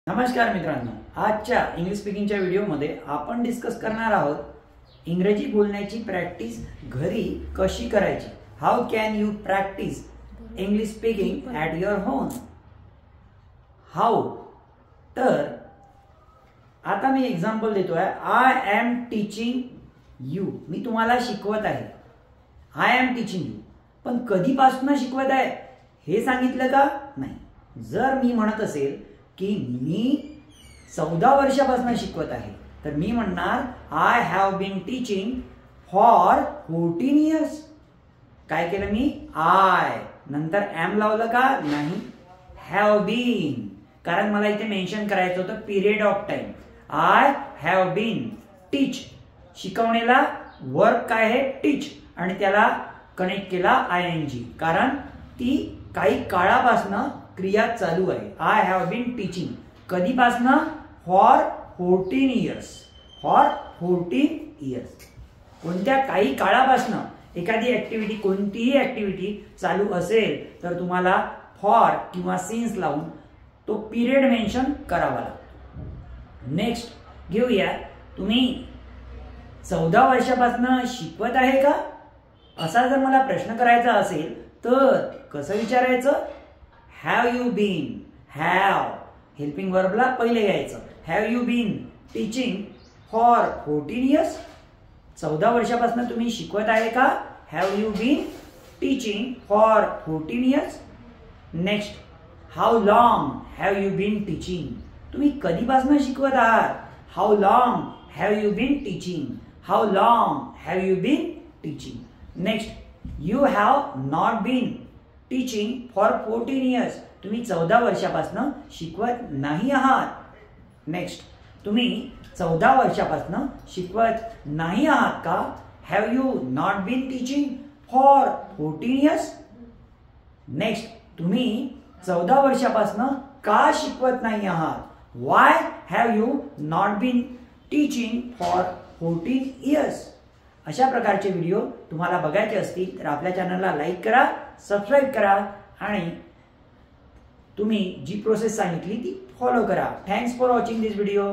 नमस्कार मित्रांनो, आजच्या इंग्लिश स्पीकिंगच्या व्हिडिओमध्ये आपण डिस्कस करणार आहोत इंग्रजी बोलण्याची प्रॅक्टिस घरी कशी करायची. How can you practice English speaking at your home. How, तर आता मी एक्झाम्पल देतोय. I am teaching you. मी तुम्हाला शिकवत आहे. I am teaching you. पण कधीपासून शिकवत आहे हे सांगितलं का? नाही. जर मी म्हणत असेल की मी 14 वर्षापासून शिकवत आहे तर मी म्हणणार I have been teaching for 14 years. काय केलं मी? आय नंतर एम लावलं का? नाही, हॅव बीन. कारण मला इथे मेन्शन करायचं होतं period of time. I have been teach. शिकवण्याला वर्क काय आहे? टीच. आणि त्याला कनेक्ट केला ING कारण ती काही काळापासून क्रिया चालू आहे. आय हॅव बीन टीचिंग कधीपासनं? For 14 years. For 14 years. कोणत्या काही काळापासनं एखादी ऍक्टिव्हिटी, कोणतीही ऍक्टिव्हिटी चालू असेल तर तुम्हाला फॉर किंवा सिन्स लावून तो पिरियड मेन्शन करावा लागतो. नेक्स्ट घेऊया. तुम्ही 14 वर्षापासून शिकवत आहे का असा जर मला प्रश्न करायचा असेल तर कसं विचारायचं? Have you been. Have helping वर्बला पहिले घ्यायचं. Have you been teaching for 14 years. 14 वर्षापासून तुम्ही शिकवत आहे का? Have you been teaching for 14 years. Next, how long have you been teaching. तुम्ही कधीपासून शिकवत आहात? How long have you been teaching. How long have you been teaching. Next, you have not been teaching for 14 years. तुम्ही 14 वर्षापासून शिकवत नाही आहात. Next, तुम्ही 14 वर्षापासून शिकवत नाही आहात का? Have you not been teaching for 14 years. Next, तुम्ही 14 वर्षापासून का शिकवत नाही आहात? Why have you not been teaching for 14 years. अशा प्रकारचे व्हिडिओ तुम्हाला बघायचे असतील तर आपल्या चॅनलला लाईक करा, सबस्क्राईब करा आणि तुम्ही जी प्रोसेस सांगितली ती फॉलो करा. Thanks for watching this video.